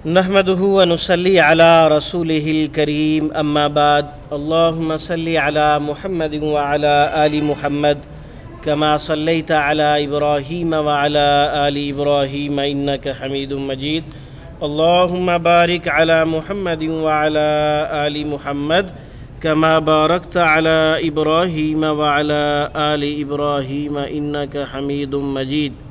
نحمده ونصلي على رسوله الكريم اما بعد اللهم صل على محمد وعلى آل محمد كما صليت على إبراهيم وعلى آل إبراهيم إنك حميد مجيد اللهم بارك على محمد وعلى آل محمد كما باركت على إبراهيم وعلى آل إبراهيم إنك حميد مجيد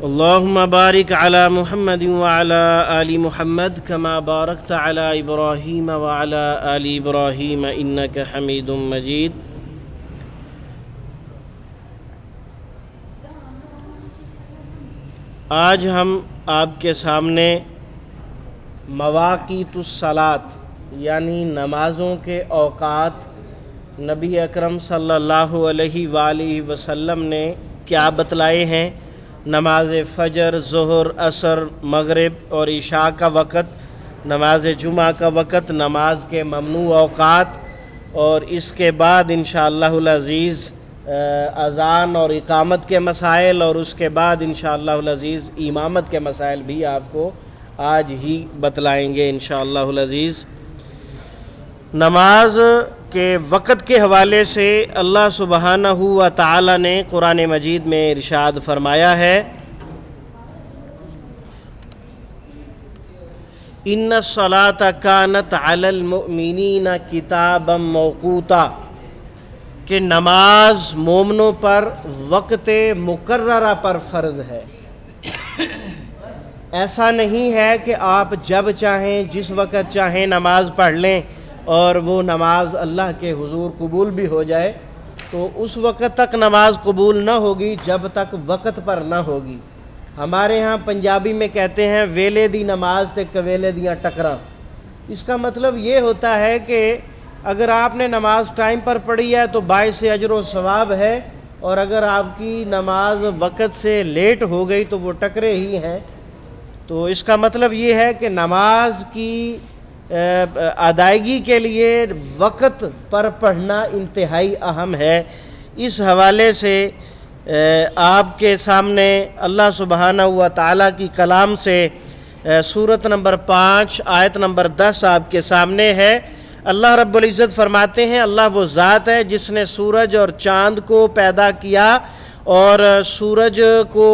اللهم بارك على محمد وعلى آل محمد كما باركت على إبراهيم وعلى آل إبراهيم إنك حميد مجيد آج ہم آپ کے سامنے مواقیت الصلاۃ یعنی نمازوں کے اوقات نبی اکرم صلی اللہ علیہ وآلہ وسلم نے کیا بتلائے ہیں۔ نماز فجر، ظہر، عصر، مغرب اور عشاء کا وقت، نماز جمعہ کا وقت، نماز کے ممنوع اوقات، اور اس کے بعد انشاءاللہ العزیز اذان اور اقامت کے مسائل، اور اس کے بعد انشاءاللہ العزیز امامت کے مسائل بھی آپ کو آج ہی بتلائیں گے انشاءاللہ العزیز۔ نماز کے وقت کے حوالے سے اللہ سبحانہ و تعالی نے قرآن مجید میں ارشاد فرمایا ہے، ان الصلاۃ کانت علی المؤمنین کتابا موقوتا، کہ نماز مومنوں پر وقت مقررہ پر فرض ہے۔ ایسا نہیں ہے کہ آپ جب چاہیں جس وقت چاہیں نماز پڑھ لیں اور وہ نماز اللہ کے حضور قبول بھی ہو جائے، تو اس وقت تک نماز قبول نہ ہوگی جب تک وقت پر نہ ہوگی۔ ہمارے ہاں پنجابی میں کہتے ہیں ویلے دی نماز تے کویلے دیاں ٹکراں۔ اس کا مطلب یہ ہوتا ہے کہ اگر آپ نے نماز ٹائم پر پڑھی ہے تو باعث اجر و ثواب ہے، اور اگر آپ کی نماز وقت سے لیٹ ہو گئی تو وہ ٹکرے ہی ہیں۔ تو اس کا مطلب یہ ہے کہ نماز کی ادائیگی کے لیے وقت پر پڑھنا انتہائی اہم ہے۔ اس حوالے سے آپ کے سامنے اللہ سبحانہ و تعالیٰ کی کلام سے سورت نمبر 5 آیت نمبر 10 آپ کے سامنے ہے۔ اللہ رب العزت فرماتے ہیں، اللہ وہ ذات ہے جس نے سورج اور چاند کو پیدا کیا، اور سورج کو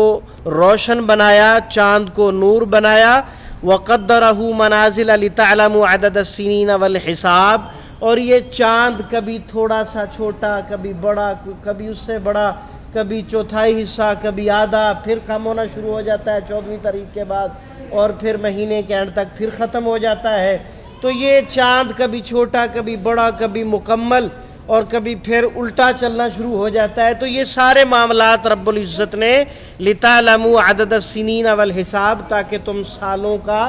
روشن بنایا، چاند کو نور بنایا، وَقَدَّرَهُ مَنَازِلَ لِتَعْلَمُوا عَدَدَ السِّنِينَ وَالْحِسَابِ، اور یہ چاند کبھی تھوڑا سا چھوٹا، کبھی بڑا، کبھی اس سے بڑا، کبھی چوتھائی حصہ، کبھی آدھا، پھر کم ہونا شروع ہو جاتا ہے 14ویں تاریخ کے بعد، اور پھر مہینے کے اینڈ تک پھر ختم ہو جاتا ہے۔ تو یہ چاند کبھی چھوٹا، کبھی بڑا، کبھی مکمل، اور کبھی پھر الٹا چلنا شروع ہو جاتا ہے۔ تو یہ سارے معاملات رب العزت نے لِتَعْلَمُوا عَدَدَ السِّنِينَ وَالْحِسَابِ، تاکہ تم سالوں کا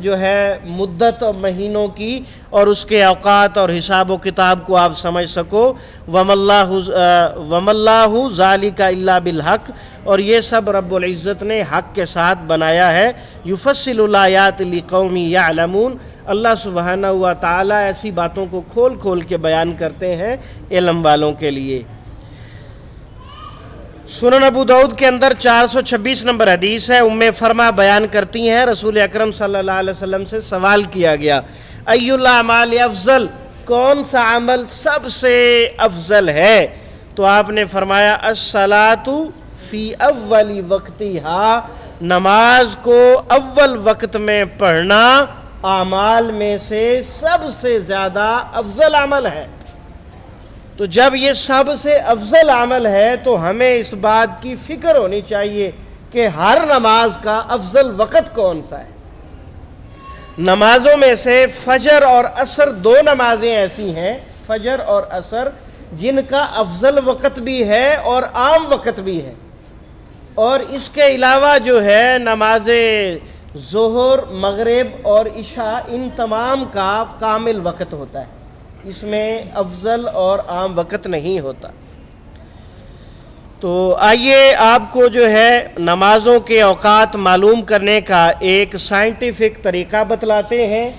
جو ہے مدت اور مہینوں کی اور اس کے اوقات اور حساب و کتاب کو آپ سمجھ سکو۔ وَمَا اللَّهُ ذَلِكَ إِلَّا بِالْحَقِّ، اور یہ سب رب العزت نے حق کے ساتھ بنایا ہے۔ يُفَصِّلُ الْآيَاتِ لِقَوْمٍ يَعْلَمُونَ، اللہ سبحانہ و تعالیٰ ایسی باتوں کو کھول کھول کے بیان کرتے ہیں علم والوں کے لیے۔ سنن ابو داؤد کے اندر 426 نمبر حدیث ہے، ام فرما بیان کرتی ہیں، رسول اکرم صلی اللہ علیہ وسلم سے سوال کیا گیا، ای الاعمال افضل، کون سا عمل سب سے افضل ہے؟ تو آپ نے فرمایا الصلاۃ فی اول وقتہا، نماز کو اول وقت میں پڑھنا اعمال میں سے سب سے زیادہ افضل عمل ہے۔ تو جب یہ سب سے افضل عمل ہے تو ہمیں اس بات کی فکر ہونی چاہیے کہ ہر نماز کا افضل وقت کون سا ہے۔ نمازوں میں سے فجر اور عصر دو نمازیں ایسی ہیں، فجر اور عصر، جن کا افضل وقت بھی ہے اور عام وقت بھی ہے، اور اس کے علاوہ جو ہے نماز ظہر، مغرب اور عشاء، ان تمام کا کامل وقت ہوتا ہے، اس میں افضل اور عام وقت نہیں ہوتا۔ تو آئیے آپ کو جو ہے نمازوں کے اوقات معلوم کرنے کا ایک سائنٹیفک طریقہ بتلاتے ہیں،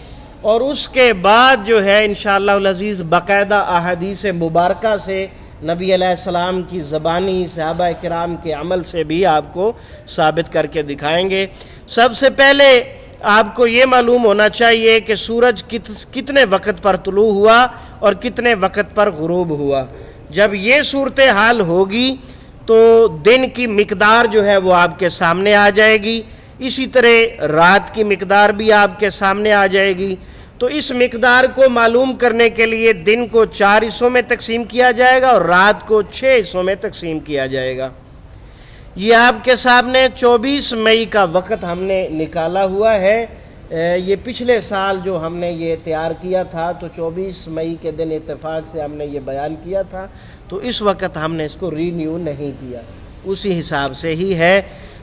اور اس کے بعد جو ہے انشاءاللہ العزیز باقاعدہ احادیث مبارکہ سے نبی علیہ السلام کی زبانی، صحابہ کرام کے عمل سے بھی آپ کو ثابت کر کے دکھائیں گے۔ سب سے پہلے آپ کو یہ معلوم ہونا چاہیے کہ سورج کتنے وقت پر طلوع ہوا اور کتنے وقت پر غروب ہوا۔ جب یہ صورتحال ہوگی تو دن کی مقدار جو ہے وہ آپ کے سامنے آ جائے گی، اسی طرح رات کی مقدار بھی آپ کے سامنے آ جائے گی۔ تو اس مقدار کو معلوم کرنے کے لیے دن کو 4 حصوں میں تقسیم کیا جائے گا اور رات کو 6 حصوں میں تقسیم کیا جائے گا۔ یہ آپ کے سامنے 24 مئی کا وقت ہم نے نکالا ہوا ہے۔ یہ پچھلے سال جو ہم نے یہ تیار کیا تھا تو 24 مئی کے دن اتفاق سے ہم نے یہ بیان کیا تھا، تو اس وقت ہم نے اس کو رینیو نہیں کیا، اسی حساب سے ہی ہے۔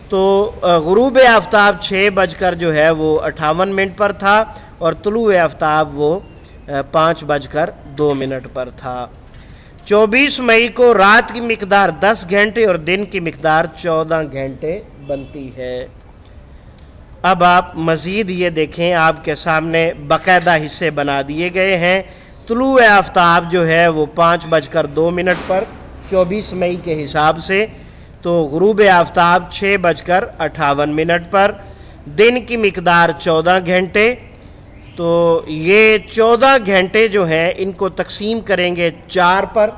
تو غروب آفتاب 6 بج کر جو ہے وہ 58 پر تھا اور طلوع آفتاب وہ 5 بج کر 2 پر تھا۔ 24 مئی کو رات کی مقدار 10 گھنٹے اور دن کی مقدار 14 گھنٹے بنتی ہے۔ اب آپ مزید یہ دیکھیں، آپ کے سامنے باقاعدہ حصے بنا دیے گئے ہیں۔ طلوع آفتاب جو ہے وہ 5 بج کر 2 پر 24 مئی کے حساب سے، تو غروب آفتاب 6 بج کر 58 پر، دن کی مقدار 14 گھنٹے۔ تو یہ 14 گھنٹے جو ہیں ان کو تقسیم کریں گے 4 پر،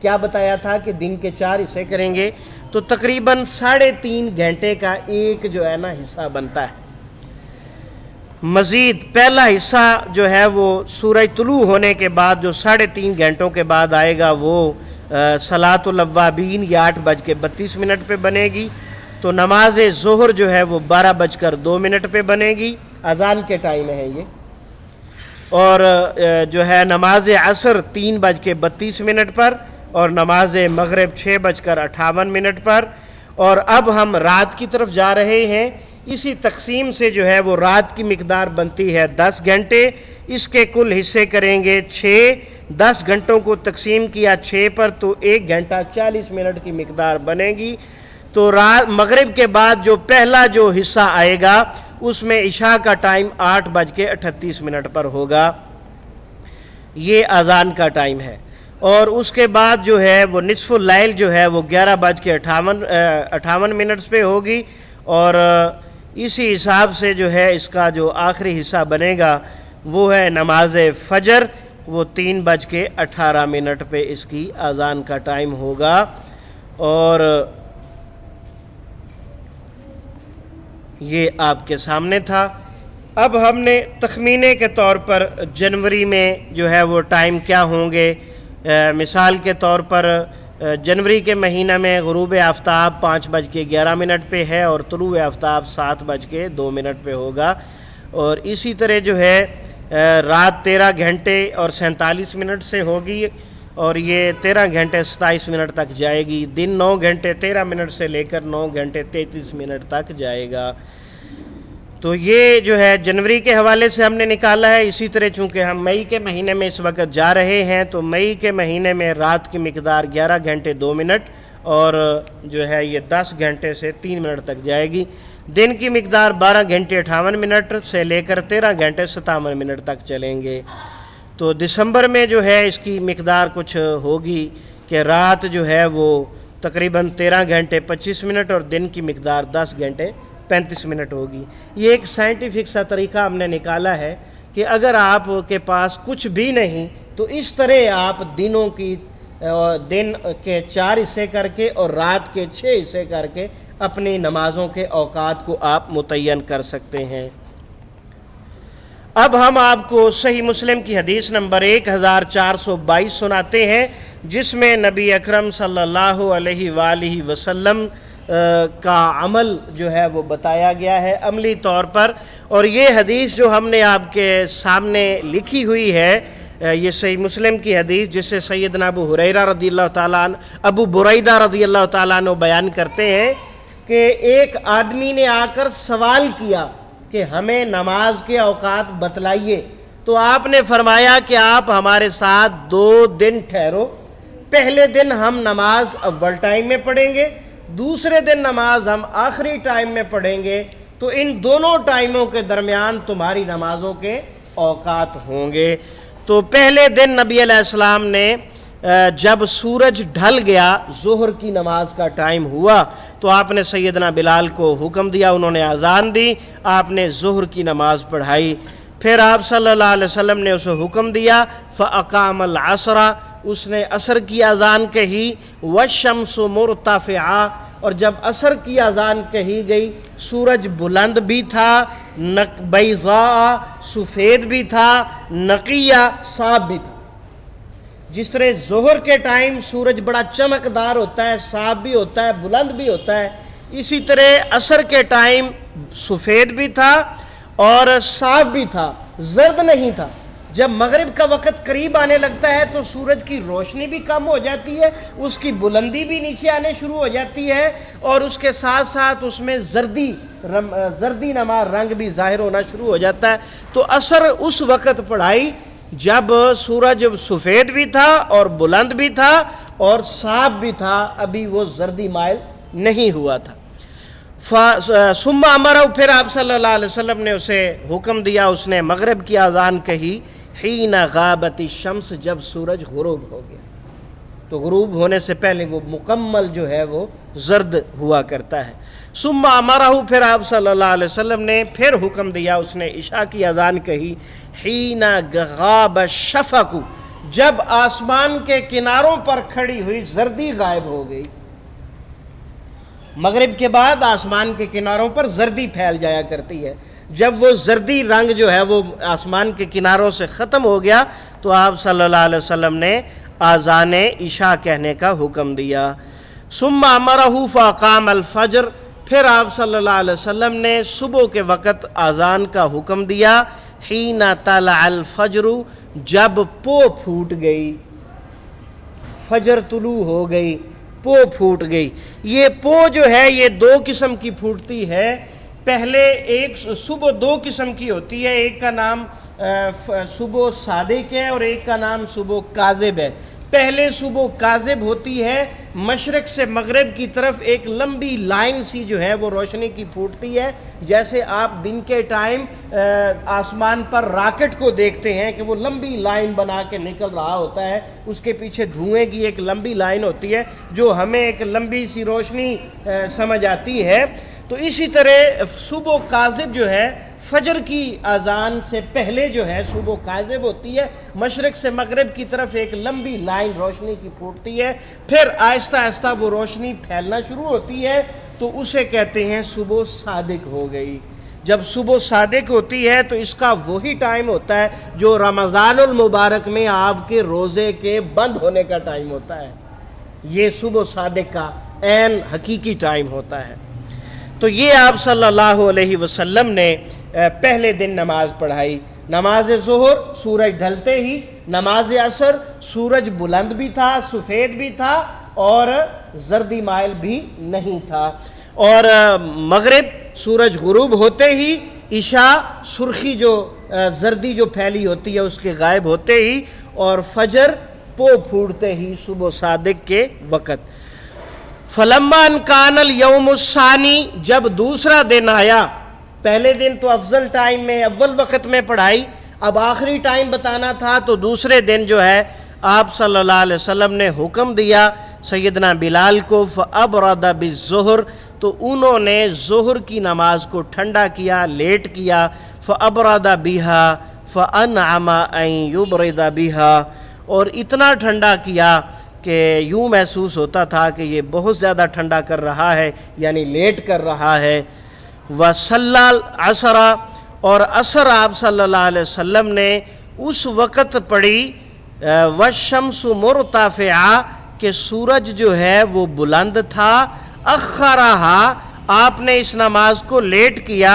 کیا بتایا تھا کہ دن کے 4 حصے کریں گے، تو تقریباً 3.5 گھنٹے کا ایک جو ہے نا حصہ بنتا ہے۔ مزید پہلا حصہ جو ہے وہ سورج طلوع ہونے کے بعد جو 3.5 گھنٹوں کے بعد آئے گا وہ صلاۃ الاوابین یہ 8 بج کے 32 پہ بنے گی۔ تو نماز ظہر جو ہے وہ 12 بج کر 2 پہ بنے گی، اذان کے ٹائم ہے یہ۔ اور جو ہے نماز عصر 3 بج کے 32 پر اور نماز مغرب 6 بج کر 58 پر۔ اور اب ہم رات کی طرف جا رہے ہیں۔ اسی تقسیم سے جو ہے وہ رات کی مقدار بنتی ہے 10 گھنٹے، اس کے کل حصے کریں گے 6۔ 10 گھنٹوں کو تقسیم کیا 6 پر تو 1 گھنٹہ 40 منٹ کی مقدار بنے گی۔ تو مغرب کے بعد جو پہلا جو حصہ آئے گا اس میں عشاء کا ٹائم 8 بج کے 38 پر ہوگا، یہ اذان کا ٹائم ہے۔ اور اس کے بعد جو ہے وہ نصف اللیل جو ہے وہ 11 بج کے 58 پہ ہوگی، اور اسی حساب سے جو ہے اس کا جو آخری حصہ بنے گا وہ ہے نماز فجر، وہ 3 بج کے 18 پہ اس کی اذان کا ٹائم ہوگا۔ اور یہ آپ کے سامنے تھا۔ اب ہم نے تخمینے کے طور پر جنوری میں جو ہے وہ ٹائم کیا ہوں گے، مثال کے طور پر جنوری کے مہینہ میں غروب آفتاب 5 بج کے 11 پہ ہے اور طلوع آفتاب 7 بج کے 2 پہ ہوگا۔ اور اسی طرح جو ہے رات 13 گھنٹے اور 47 منٹ سے ہوگی اور یہ 13 گھنٹے 27 منٹ تک جائے گی۔ دن 9 گھنٹے 13 منٹ سے لے کر 9 گھنٹے 33 منٹ تک جائے گا۔ تو یہ جو ہے جنوری کے حوالے سے ہم نے نکالا ہے۔ اسی طرح چونکہ ہم مئی کے مہینے میں اس وقت جا رہے ہیں تو مئی کے مہینے میں رات کی مقدار 11 گھنٹے 2 منٹ اور جو ہے یہ 10 گھنٹے سے 3 منٹ تک جائے گی۔ دن کی مقدار 12 گھنٹے 58 منٹ سے لے کر 13 گھنٹے 57 منٹ تک چلیں گے۔ تو دسمبر میں جو ہے اس کی مقدار کچھ ہوگی کہ رات جو ہے وہ تقریباً 13 گھنٹے 25 منٹ اور دن کی مقدار 10 گھنٹے 35 منٹ ہوگی۔ یہ ایک سائنٹیفک سا طریقہ ہم نے نکالا ہے کہ اگر آپ کے پاس کچھ بھی نہیں تو اس طرح آپ دن کے 4 حصے کر کے اور رات کے 6 حصے کر کے اپنی نمازوں کے اوقات کو آپ متعین کر سکتے ہیں۔ اب ہم آپ کو صحیح مسلم کی حدیث نمبر 1422 سناتے ہیں، جس میں نبی اکرم صلی اللہ علیہ وآلہ وسلم کا عمل جو ہے وہ بتایا گیا ہے عملی طور پر۔ اور یہ حدیث جو ہم نے آپ کے سامنے لکھی ہوئی ہے، یہ صحیح مسلم کی حدیث جسے سیدنا ابو بريدہ رضی اللہ تعالیٰ عنہ بیان کرتے ہیں کہ ایک آدمی نے آ کر سوال کیا کہ ہمیں نماز کے اوقات بتلائیے، تو آپ نے فرمایا کہ آپ ہمارے ساتھ 2 دن ٹھہرو، پہلے دن ہم نماز اول ٹائم میں پڑھیں گے، دوسرے دن نماز ہم آخری ٹائم میں پڑھیں گے، تو ان دونوں ٹائموں کے درمیان تمہاری نمازوں کے اوقات ہوں گے۔ تو پہلے دن نبی علیہ السلام نے جب سورج ڈھل گیا ظہر کی نماز کا ٹائم ہوا تو آپ نے سیدنا بلال کو حکم دیا، انہوں نے اذان دی، آپ نے ظہر کی نماز پڑھائی۔ پھر آپ صلی اللہ علیہ وسلم نے اسے حکم دیا فَأَقَامَ الْعَصْرَ، اس نے عصر کی اذان کہی، وَالشَّمْسُ مُرْتَفِعَةٌ، اور جب عصر کی اذان کہی گئی سورج بلند بھی تھا، بیضاء سفید بھی تھا، نقیہ صاف بھی تھا۔ جس طرح ظہر کے ٹائم سورج بڑا چمکدار ہوتا ہے، صاف بھی ہوتا ہے، بلند بھی ہوتا ہے، اسی طرح عصر کے ٹائم سفید بھی تھا اور صاف بھی تھا، زرد نہیں تھا۔ جب مغرب کا وقت قریب آنے لگتا ہے تو سورج کی روشنی بھی کم ہو جاتی ہے، اس کی بلندی بھی نیچے آنے شروع ہو جاتی ہے، اور اس کے ساتھ ساتھ اس میں زردی نما رنگ بھی ظاہر ہونا شروع ہو جاتا ہے۔ تو عصر اس وقت پڑھائی جب سورج سفید بھی تھا اور بلند بھی تھا اور صاف بھی تھا، ابھی وہ زردی مائل نہیں ہوا تھا۔ ثم امرہ، پھر آپ صلی اللہ علیہ وسلم نے اسے حکم دیا، اس نے مغرب کی اذان کہی، حین غابت الشمس، جب سورج غروب ہو گیا۔ تو غروب ہونے سے پہلے وہ مکمل جو ہے وہ زرد ہوا کرتا ہے۔ ثم امرہ، پھر آپ صلی اللہ علیہ وسلم نے پھر حکم دیا، اس نے عشاء کی اذان کہی، حین غاب الشفق، جب آسمان کے کناروں پر کھڑی ہوئی زردی غائب ہو گئی۔ مغرب کے بعد آسمان کے کناروں پر زردی پھیل جایا کرتی ہے، جب وہ زردی رنگ جو ہے وہ آسمان کے کناروں سے ختم ہو گیا تو آپ صلی اللہ علیہ وسلم نے اذان عشاء کہنے کا حکم دیا۔ ثم امرہ فاقام الفجر، پھر آپ صلی اللہ علیہ وسلم نے صبح کے وقت اذان کا حکم دیا، حین طلع الفجر، جب پو پھوٹ گئی، فجر طلوع ہو گئی، پو پھوٹ گئی۔ یہ پو جو ہے یہ دو قسم کی پھوٹتی ہے، پہلے ایک صبح دو قسم کی ہوتی ہے، ایک کا نام صبح صادق ہے اور ایک کا نام صبح کاذب ہے۔ پہلے صبح کاذب ہوتی ہے، مشرق سے مغرب کی طرف ایک لمبی لائن سی جو ہے وہ روشنی کی پھوٹتی ہے، جیسے آپ دن کے ٹائم آسمان پر راکٹ کو دیکھتے ہیں کہ وہ لمبی لائن بنا کے نکل رہا ہوتا ہے، اس کے پیچھے دھوئیں کی ایک لمبی لائن ہوتی ہے جو ہمیں ایک لمبی سی روشنی سمجھ آتی ہے۔ تو اسی طرح صبح کاذب جو ہے فجر کی اذان سے پہلے جو ہے صبح کاذب ہوتی ہے، مشرق سے مغرب کی طرف ایک لمبی لائن روشنی کی پھوٹتی ہے، پھر آہستہ آہستہ وہ روشنی پھیلنا شروع ہوتی ہے، تو اسے کہتے ہیں صبح صادق ہو گئی۔ جب صبح صادق ہوتی ہے تو اس کا وہی ٹائم ہوتا ہے جو رمضان المبارک میں آپ کے روزے کے بند ہونے کا ٹائم ہوتا ہے، یہ صبح صادق کا عین حقیقی ٹائم ہوتا ہے۔ تو یہ آپ صلی اللہ علیہ وسلم نے پہلے دن نماز پڑھائی۔ نماز ظہر سورج ڈھلتے ہی، نماز عصر سورج بلند بھی تھا، سفید بھی تھا اور زردی مائل بھی نہیں تھا، اور مغرب سورج غروب ہوتے ہی، عشاء سرخی جو زردی جو پھیلی ہوتی ہے اس کے غائب ہوتے ہی، اور فجر پو پھوٹتے ہی صبح صادق کے وقت۔ فلما ان کان الیوم الثانی، جب دوسرا دن آیا، پہلے دن تو افضل ٹائم میں اول وقت میں پڑھائی، اب آخری ٹائم بتانا تھا، تو دوسرے دن جو ہے آپ صلی اللہ علیہ وسلم نے حکم دیا سیدنا بلال کو، فأبرد بالظہر، تو انہوں نے ظہر کی نماز کو ٹھنڈا کیا، لیٹ کیا، فأبرد بها فأنعم ان يبرد بها، اور اتنا ٹھنڈا کیا کہ یوں محسوس ہوتا تھا کہ یہ بہت زیادہ ٹھنڈا کر رہا ہے، یعنی لیٹ کر رہا ہے۔ وصلی العصر، اور عصر آپ صلی اللہ علیہ وسلم نے اس وقت پڑھی، والشمس مرتفعہ، کہ سورج جو ہے وہ بلند تھا، اخرہا، آپ نے اس نماز کو لیٹ کیا،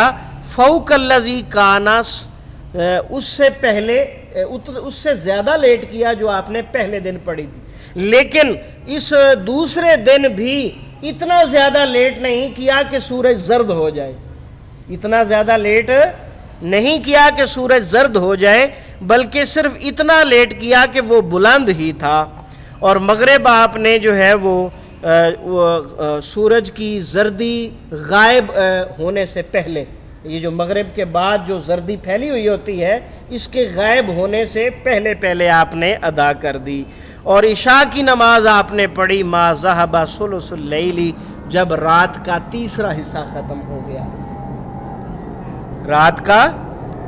فوق الذی کان، اس سے پہلے اس سے زیادہ لیٹ کیا جو آپ نے پہلے دن پڑھی تھی، لیکن اس دوسرے دن بھی اتنا زیادہ لیٹ نہیں کیا کہ سورج زرد ہو جائے، اتنا زیادہ لیٹ نہیں کیا کہ سورج زرد ہو جائے، بلکہ صرف اتنا لیٹ کیا کہ وہ بلند ہی تھا۔ اور مغرب آپ نے جو ہے وہ سورج کی زردی غائب ہونے سے پہلے، یہ جو مغرب کے بعد جو زردی پھیلی ہوئی ہوتی ہے اس کے غائب ہونے سے پہلے آپ نے ادا کر دی۔ اور عشاء کی نماز آپ نے پڑھی ما ذہب ثلث اللیل، جب رات کا تیسرا حصہ ختم ہو گیا، رات کا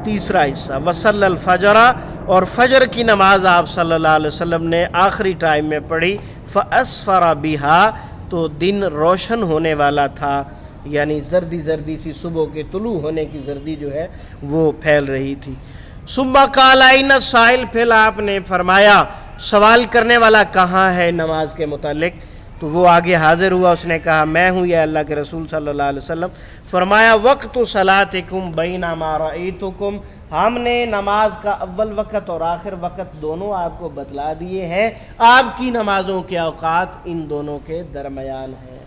تیسرا حصہ۔ وصلی الفجر، اور فجر کی نماز آپ صلی اللہ علیہ وسلم نے آخری ٹائم میں پڑھی۔ فاسفر بها، تو دن روشن ہونے والا تھا، یعنی زردی زردی سی صبح کے طلوع ہونے کی زردی جو ہے وہ پھیل رہی تھی۔ ثم قال این السائل، پھر آپ نے فرمایا سوال کرنے والا کہاں ہے نماز کے متعلق؟ تو وہ آگے حاضر ہوا، اس نے کہا میں ہوں یا اللہ کے رسول صلی اللہ علیہ وسلم۔ فرمایا وقت صلاتکم بینما رأیتکم، ہم نے نماز کا اول وقت اور آخر وقت دونوں آپ کو بتلا دیے ہیں، آپ کی نمازوں کے اوقات ان دونوں کے درمیان ہیں۔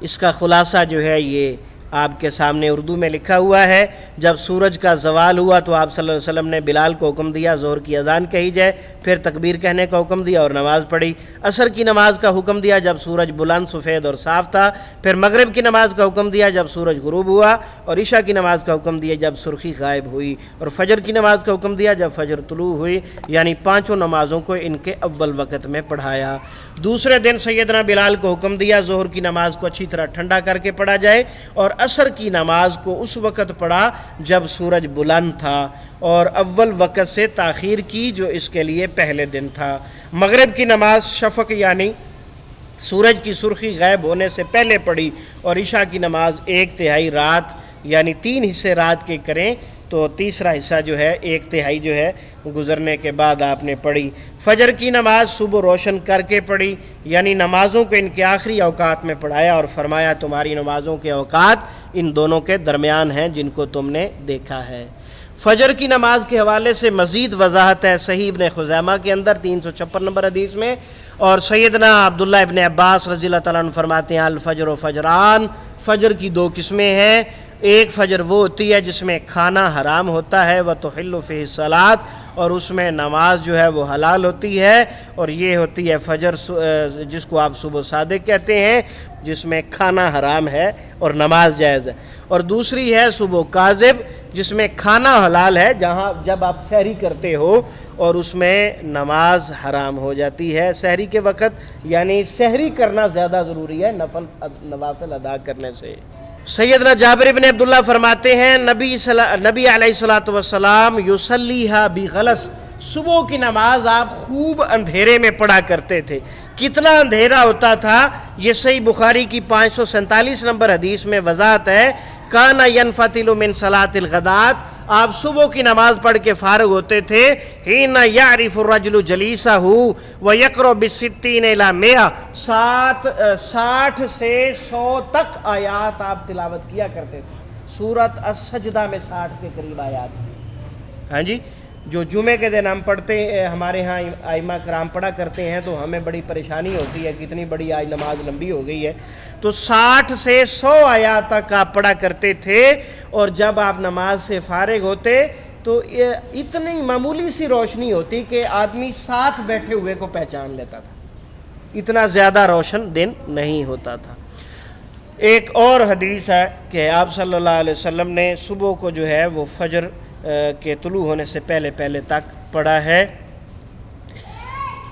اس کا خلاصہ جو ہے یہ آپ کے سامنے اردو میں لکھا ہوا ہے۔ جب سورج کا زوال ہوا تو آپ صلی اللہ علیہ وسلم نے بلال کو حکم دیا ظہر کی اذان کہی جائے، پھر تکبیر کہنے کا حکم دیا اور نماز پڑھی۔ عصر کی نماز کا حکم دیا جب سورج بلند سفید اور صاف تھا، پھر مغرب کی نماز کا حکم دیا جب سورج غروب ہوا، اور عشاء کی نماز کا حکم دیا جب سرخی غائب ہوئی، اور فجر کی نماز کا حکم دیا جب فجر طلوع ہوئی، یعنی پانچوں نمازوں کو ان کے اول وقت میں پڑھایا۔ دوسرے دن سیدنا بلال کو حکم دیا ظہر کی نماز کو اچھی طرح ٹھنڈا کر کے پڑھا جائے، اور عصر کی نماز کو اس وقت پڑھا جب سورج بلند تھا، اور اول وقت سے تاخیر کی جو اس کے لیے پہلے دن تھا۔ مغرب کی نماز شفق یعنی سورج کی سرخی غائب ہونے سے پہلے پڑھی، اور عشاء کی نماز ایک تہائی رات یعنی 3 حصے رات کے کریں تو تیسرا حصہ جو ہے ایک تہائی جو ہے گزرنے کے بعد آپ نے پڑھی۔ فجر کی نماز صبح روشن کر کے پڑھی، یعنی نمازوں کو ان کے آخری اوقات میں پڑھایا اور فرمایا تمہاری نمازوں کے اوقات ان دونوں کے درمیان ہیں جن کو تم نے دیکھا ہے۔ فجر کی نماز کے حوالے سے مزید وضاحت ہے صحیح ابن خزیمہ کے اندر 356 نمبر حدیث میں، اور سیدنا عبداللہ ابن عباس رضی اللہ تعالیٰ عنہ فرماتے ہیں الفجر و فجران، فجر کی 2 قسمیں ہیں۔ ایک فجر وہ ہوتی ہے جس میں کھانا حرام ہوتا ہے وتحل فیہ الصلاۃ، اور اس میں نماز جو ہے وہ حلال ہوتی ہے، اور یہ ہوتی ہے فجر جس کو آپ صبح صادق کہتے ہیں، جس میں کھانا حرام ہے اور نماز جائز ہے۔ اور دوسری ہے صبح کاذب، جس میں کھانا حلال ہے جب آپ سحری کرتے ہو، اور اس میں نماز حرام ہو جاتی ہے سحری کے وقت، یعنی سحری کرنا زیادہ ضروری ہے نوافل ادا کرنے سے۔ سیدنا جابر بن عبداللہ فرماتے ہیں نبی علیہ الصلوۃ والسلام یصلیھا بغلس، صبح کی نماز آپ خوب اندھیرے میں پڑھا کرتے تھے۔ کتنا اندھیرا ہوتا تھا یہ صحیح بخاری کی 547 نمبر حدیث میں وضاحت ہے۔ کان ینفتل من صلاۃ الغداۃ، آپ صبح کی نماز پڑھ کے فارغ ہوتے تھے، حین یعرف الرجل جلیسہ ویقرأ بالستین الی 100، 60 سے 100 تک آیات آپ تلاوت کیا کرتے تھے۔ سورۃ السجدہ میں 60 کے قریب آیات، ہاں جی، جو جمعے کے دن ہم پڑھتے ہیں، ہمارے ہاں ائمہ کرام پڑھا کرتے ہیں تو ہمیں بڑی پریشانی ہوتی ہے، کتنی بڑی آج نماز لمبی ہو گئی ہے، تو 60 سے 100 آیات تک آپ پڑھا کرتے تھے، اور جب آپ نماز سے فارغ ہوتے تو اتنی معمولی سی روشنی ہوتی کہ آدمی ساتھ بیٹھے ہوئے کو پہچان لیتا تھا، اتنا زیادہ روشن دن نہیں ہوتا تھا۔ ایک اور حدیث ہے کہ آپ صلی اللہ علیہ وسلم نے صبح کو جو ہے وہ فجر کے طلوع ہونے سے پہلے تک پڑھا ہے۔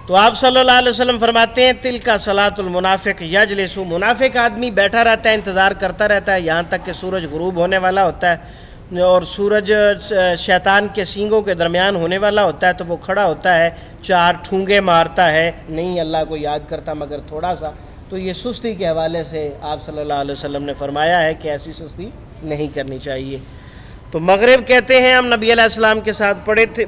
تو آپ صلی اللہ علیہ وسلم فرماتے ہیں تلک صلاۃ المنافق یجلس، منافق آدمی بیٹھا رہتا ہے، انتظار کرتا رہتا ہے یہاں تک کہ سورج غروب ہونے والا ہوتا ہے، اور سورج شیطان کے سینگوں کے درمیان ہونے والا ہوتا ہے تو وہ کھڑا ہوتا ہے، 4 ٹھونگے مارتا ہے، نہیں اللہ کو یاد کرتا مگر تھوڑا سا۔ تو یہ سستی کے حوالے سے آپ صلی اللہ علیہ وسلم نے فرمایا ہے کہ ایسی سستی نہیں کرنی چاہیے۔ تو مغرب کہتے ہیں ہم نبی علیہ السلام کے ساتھ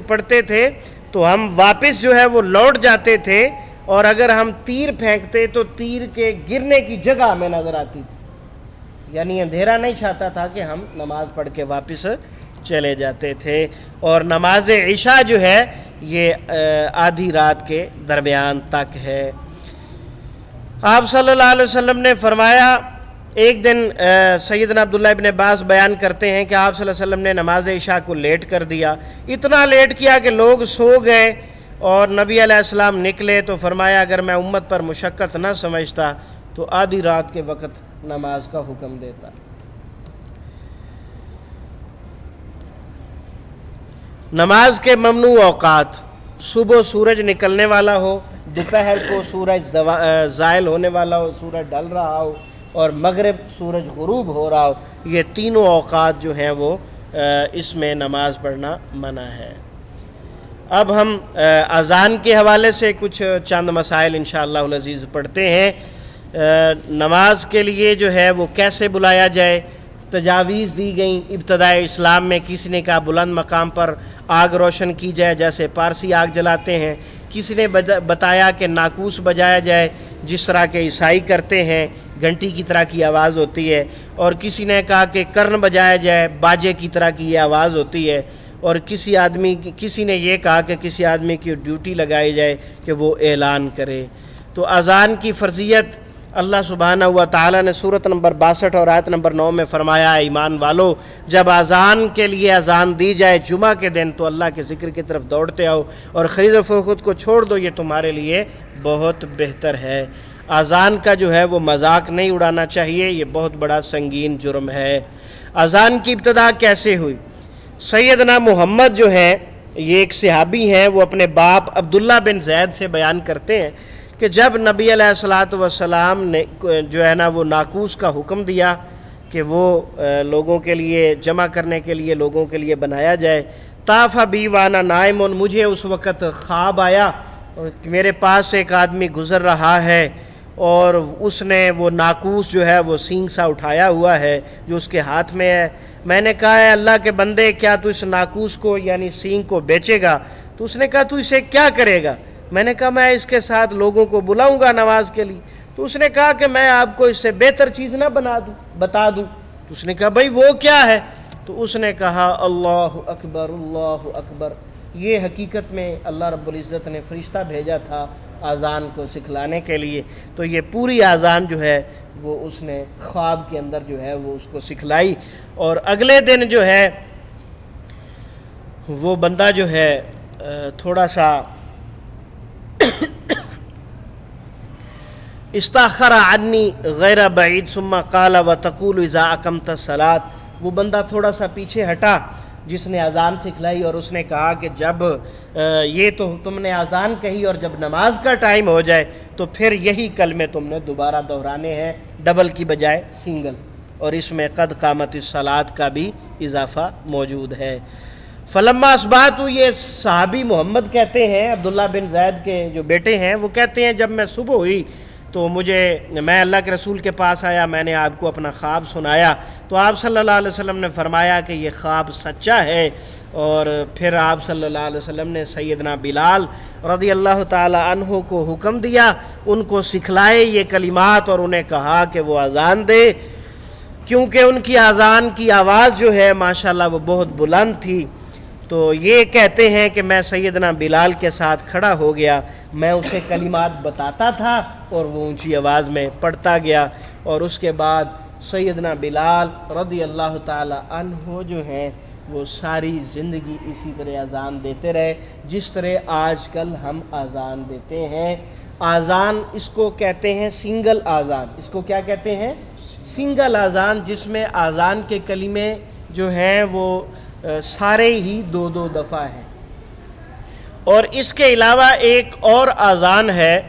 پڑھتے تھے تو ہم واپس جو ہے وہ لوٹ جاتے تھے، اور اگر ہم تیر پھینکتے تو تیر کے گرنے کی جگہ ہمیں نظر آتی تھی، یعنی اندھیرا نہیں چاہتا تھا کہ ہم نماز پڑھ کے واپس چلے جاتے تھے۔ اور نماز عشاء جو ہے یہ آدھی رات کے درمیان تک ہے۔ آپ صلی اللہ علیہ وسلم نے فرمایا، ایک دن سیدنا عبداللہ ابن عباس بیان کرتے ہیں کہ آپ صلی اللہ علیہ وسلم نے نماز عشاء کو لیٹ کر دیا، اتنا لیٹ کیا کہ لوگ سو گئے، اور نبی علیہ السلام نکلے تو فرمایا اگر میں امت پر مشقت نہ سمجھتا تو آدھی رات کے وقت نماز کا حکم دیتا۔ نماز کے ممنوع اوقات، صبح سورج نکلنے والا ہو، دوپہر کو سورج زائل ہونے والا ہو، سورج ڈل رہا ہو، اور مغرب سورج غروب ہو رہا ہو، یہ تینوں اوقات جو ہیں وہ اس میں نماز پڑھنا منع ہے۔ اب ہم اذان کے حوالے سے کچھ چند مسائل انشاءاللہ العزیز پڑھتے ہیں۔ نماز کے لیے جو ہے وہ کیسے بلایا جائے، تجاویز دی گئیں۔ ابتدائے اسلام میں کسی نے کہا بلند مقام پر آگ روشن کی جائے، جیسے پارسی آگ جلاتے ہیں۔ کسی نے بتایا کہ ناقوس بجایا جائے، جس طرح کے عیسائی کرتے ہیں، گھنٹی کی طرح کی آواز ہوتی ہے۔ اور کسی نے کہا کہ کرن بجایا جائے، باجے کی طرح کی یہ آواز ہوتی ہے۔ اور کسی نے یہ کہا کہ کسی آدمی کی ڈیوٹی لگائی جائے کہ وہ اعلان کرے۔ تو اذان کی فرضیت اللہ سبحانہ و تعالیٰ نے سورۃ نمبر 62 اور آیت نمبر 9 میں فرمایا ہے، ایمان والو جب اذان کے لیے اذان دی جائے جمعہ کے دن تو اللہ کے ذکر کی طرف دوڑتے آؤ اور خرید و فروخت کو چھوڑ دو، یہ تمہارے لیے بہت بہتر ہے۔ اذان کا جو ہے وہ مذاق نہیں اڑانا چاہیے، یہ بہت بڑا سنگین جرم ہے۔ اذان کی ابتدا کیسے ہوئی؟ سیدنا محمد جو ہیں، یہ ایک صحابی ہیں، وہ اپنے باپ عبداللہ بن زید سے بیان کرتے ہیں کہ جب نبی علیہ السلام نے جو ہے نا وہ ناقوس کا حکم دیا کہ وہ لوگوں کے لیے جمع کرنے کے لیے لوگوں کے لیے بنایا جائے، طاف بی وانا نائم، مجھے اس وقت خواب آیا اور میرے پاس سے ایک آدمی گزر رہا ہے اور اس نے وہ ناقوس جو ہے وہ سینگ سا اٹھایا ہوا ہے جو اس کے ہاتھ میں ہے۔ میں نے کہا ہے اللہ کے بندے کیا تو اس ناقوس کو یعنی سینگ کو بیچے گا؟ تو اس نے کہا تو اسے کیا کرے گا؟ میں نے کہا میں اس کے ساتھ لوگوں کو بلاؤں گا نماز کے لیے۔ تو اس نے کہا کہ میں آپ کو اس سے بہتر چیز نہ بتا دوں۔ تو اس نے کہا بھائی وہ کیا ہے؟ تو اس نے کہا اللہ اکبر اللہ اکبر۔ یہ حقیقت میں اللہ رب العزت نے فرشتہ بھیجا تھا اذان کو سکھلانے کے لیے۔ تو یہ پوری اذان جو ہے وہ اس نے خواب کے اندر جو ہے وہ اس کو سکھلائی، اور اگلے دن جو ہے وہ بندہ جو ہے تھوڑا سا استاخر عنی غیر بعید ثم قال وتقول اذا اقمت الصلاۃ، وہ بندہ تھوڑا سا پیچھے ہٹا جس نے اذان سکھلائی، اور اس نے کہا کہ جب یہ تو تم نے اذان کہی اور جب نماز کا ٹائم ہو جائے تو پھر یہی کلمے تم نے دوبارہ دہرانے ہیں، ڈبل کی بجائے سنگل، اور اس میں قد قامت الصلاۃ کا بھی اضافہ موجود ہے۔ فلما اصبحت، یہ صحابی محمد کہتے ہیں، عبداللہ بن زید کے جو بیٹے ہیں، وہ کہتے ہیں جب میں صبح ہوئی تو میں اللہ کے رسول کے پاس آیا، میں نے آپ کو اپنا خواب سنایا تو آپ صلی اللہ علیہ وسلم نے فرمایا کہ یہ خواب سچا ہے، اور پھر آپ صلی اللہ علیہ وسلم نے سیدنا بلال رضی اللہ تعالی عنہ کو حکم دیا، ان کو سکھلائے یہ کلمات اور انہیں کہا کہ وہ اذان دے، کیونکہ ان کی اذان کی آواز جو ہے ماشاءاللہ وہ بہت بلند تھی۔ تو یہ کہتے ہیں کہ میں سیدنا بلال کے ساتھ کھڑا ہو گیا، میں اسے کلمات بتاتا تھا اور وہ اونچی آواز میں پڑھتا گیا، اور اس کے بعد سیدنا بلال رضی اللہ تعالی عنہ جو ہیں وہ ساری زندگی اسی طرح اذان دیتے رہے جس طرح آج کل ہم اذان دیتے ہیں۔ اذان اس کو کہتے ہیں سنگل اذان، اس کو کیا کہتے ہیں؟ سنگل اذان، جس میں اذان کے کلمے جو ہیں وہ سارے ہی دو دو دفعہ ہیں۔ اور اس کے علاوہ ایک اور اذان ہے